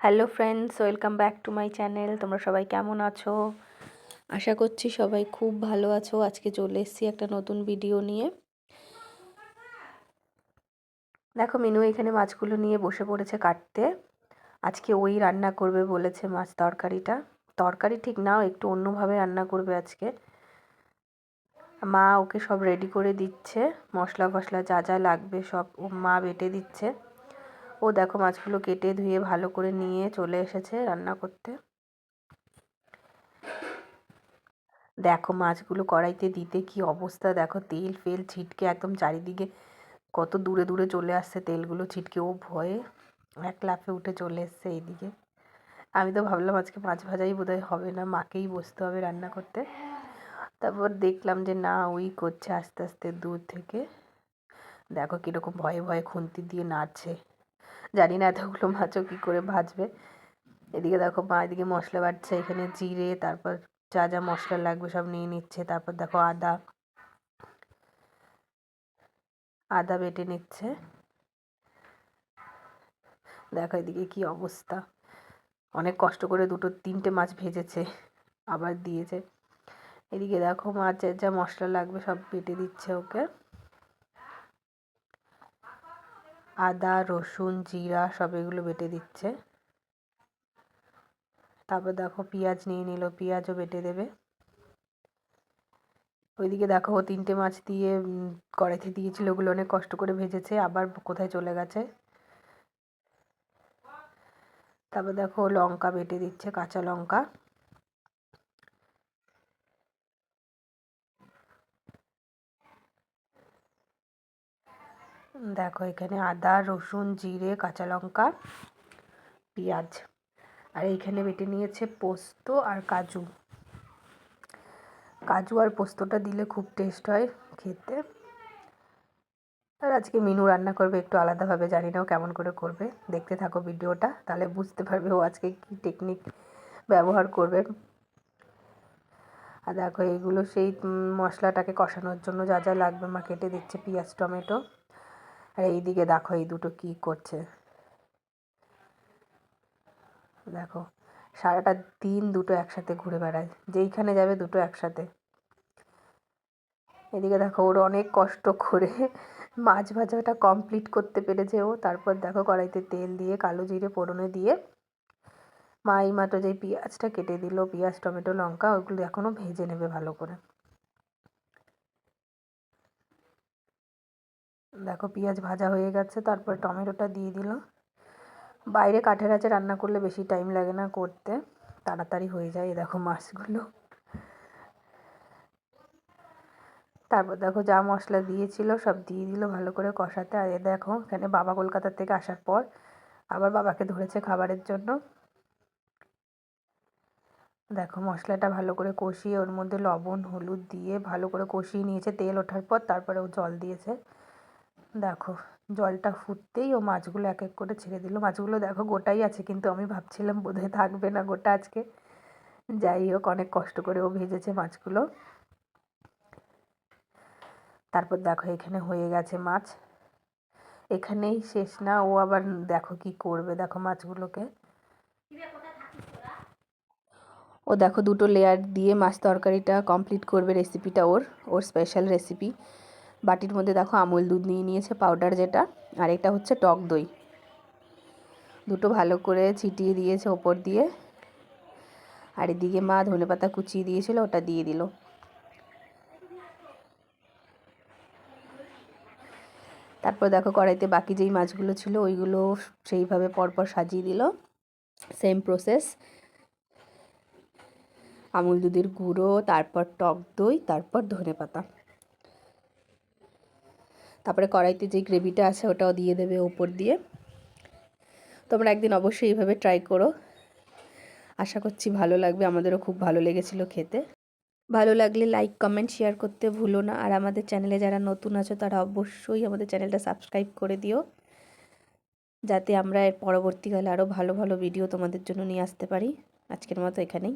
Hello friends, welcome back to my channel. তোমরা সবাই কেমন আছো? আশা করছি সবাই খুব ভালো আছো। আজকে চলে এসেছি একটা নতুন ভিডিও নিয়ে। দেখো মিনু এখানে মাছগুলো নিয়ে বসে পড়েছে কাটতে। আজকে ওই রান্না করবে বলেছে মাছ তরকারিটা। তরকারি ঠিক নাও, একটু অন্যভাবে রান্না করবে আজকে। মা ওকে সব রেডি করে দিচ্ছে, মশলা ফসলা যা যা লাগবে সব মা বেটে দিচ্ছে। ও দেখো মাছগুলো কেটে ধুয়ে ভালো করে নিয়ে চলে এসেছে রান্না করতে। দেখো মাছগুলো কড়াইতে দিতে কি অবস্থা, দেখো তেল ফেল ছিটকে একদম চারিদিকে কত দূরে দূরে চলে আসছে তেলগুলো ছিটকে। ও ভয়ে এক লাফে উঠে চলে এসছে এইদিকে। আমি তো ভাবলাম আজকে মাছ ভাজাই বোধহয় হবে না, মাকেই বসতে হবে রান্না করতে। তারপর দেখলাম যে না, ওই করছে আস্তে আস্তে দূর থেকে। দেখো কীরকম ভয়ে ভয়ে খুন্তি দিয়ে নাড়ছে। জানি না এতগুলো মাছও কী করে ভাজবে। এদিকে দেখো মা এদিকে মশলা বাটছে, এখানে জিরে, তারপর যা যা মশলা লাগবে সব নিয়ে নিচ্ছে। তারপর দেখো আদা বেটে নিচ্ছে। দেখো এদিকে কি অবস্থা, অনেক কষ্ট করে দুটো তিনটে মাছ ভেজেছে আবার দিয়েছে। এদিকে দেখো মাছের যা মশলা লাগবে সব বেটে দিচ্ছে ওকে। আদা রসুন জিরা সব এগুলো বেটে দিচ্ছে। তারপর দেখো পেঁয়াজ নিয়ে নিল, পেঁয়াজও বেটে দেবে। ওইদিকে দেখো ও তিনটে মাছ দিয়ে কড়াইতে দিয়েছিল, ওগুলো অনেক কষ্ট করে ভেজেছে, আবার কোথায় চলে গেছে। তারপর দেখো লঙ্কা বেটে দিচ্ছে, কাঁচা লঙ্কা। দেখো এখানে আদা রসুন জিরে কাঁচা লঙ্কা পেঁয়াজ, আর এইখানে বেটে নিয়েছে পোস্ত আর কাজু। কাজু আর পোস্তটা দিলে খুব টেস্ট হয় খেতে। আর আজকে মিনু রান্না করবে একটু আলাদাভাবে, জানি না ও কেমন করে করবে। দেখতে থাকো ভিডিওটা, তাহলে বুঝতে পারবে ও আজকে কী টেকনিক ব্যবহার করবে। আর দেখো এইগুলো সেই মশলাটাকে কষানোর জন্য যা যা লাগবে মা কেটে দিচ্ছে, পেঁয়াজ টমেটো। আর এইদিকে দেখো এই দুটো কী করছে, দেখো সারাটা দিন দুটো একসাথে ঘুরে বেড়ায়, যেইখানে যাবে দুটো একসাথে। এদিকে দেখো ওর অনেক কষ্ট করে মাছ ভাজাটা কমপ্লিট করতে পেরেছে ও। তারপর দেখো কড়াইতে তেল দিয়ে কালো জিরে ফোড়নে দিয়ে মা এই মাত্র যেই পেঁয়াজটা কেটে দিল, পেঁয়াজ টমেটো লঙ্কা, ওগুলো এখনও ভেজে নেবে ভালো করে। দেখো পেঁয়াজ ভাজা হয়ে গেছে, তারপর টমেটোটা দিয়ে দিল। বাইরে কাঠের আঁচে রান্না করলে বেশি টাইম লাগে না করতে, তাড়াতাড়ি হয়ে যায়। দেখো মাছগুলো, তারপর দেখো যা মশলা দিয়েছিল সব দিয়ে দিল ভালো করে কষাতে। আর দেখো এখানে বাবা কলকাতা থেকে আসার পর আবার বাবাকে ধরেছে খাবারের জন্য। দেখো মশলাটা ভালো করে কষিয়ে ওর মধ্যে লবণ হলুদ দিয়ে ভালো করে কষিয়ে নিয়েছে। তেল ওঠার পর তারপরে ও জল দিয়েছে। দেখো জলটা ফুটতেই ও মাছগুলো এক এক করে ছেড়ে দিল। মাছগুলো দেখো গোটাই আছে, কিন্তু আমি ভাবছিলাম বোধহয় থাকবে না গোটা আজকে। যাই হোক অনেক কষ্ট করে ও ভেজেছে মাছগুলো। তারপর দেখো এখানে হয়ে গেছে মাছ, এখানেই শেষ না, ও আবার দেখো কি করবে। দেখো মাছগুলোকে ও দেখো দুটো লেয়ার দিয়ে মাছ তরকারিটা কমপ্লিট করবে। রেসিপিটা ওর ওর স্পেশাল রেসিপি। বাটির মধ্যে দেখো আমুল দুধ নিয়ে নিয়েছে পাউডার যেটা, আর এটা হচ্ছে টক দই। দুটো ভালো করে ছিটিয়ে দিয়েছে ওপর দিয়ে। আর এদিকে মা ধনেপাতা কুচিয়ে দিয়েছিল, ওটা দিয়ে দিল। তারপর দেখো কড়াইতে বাকি যেই মাছগুলো ছিল ওইগুলো সেইভাবে পরপর সাজিয়ে দিল। সেম প্রসেস, আমুল দুধের গুঁড়ো, তারপর টক দই, তারপর ধনেপাতা। তারপরে কড়াইতে যে গ্রেভিটা আছে ওটাও দিয়ে দেবে ওপর দিয়ে। তোমরা একদিন অবশ্যই এইভাবে ট্রাই করো, আশা করছি ভালো লাগবে। আমাদেরও খুব ভালো লেগেছিল খেতে। ভালো লাগলে লাইক কমেন্ট শেয়ার করতে ভুলো না। আর আমাদের চ্যানেলে যারা নতুন আছো তারা অবশ্যই আমাদের চ্যানেলটা সাবস্ক্রাইব করে দিও, যাতে আমরা এর পরবর্তীকালে আরও ভালো ভালো ভিডিও তোমাদের জন্য নিয়ে আসতে পারি। আজকের মতো এখানেই।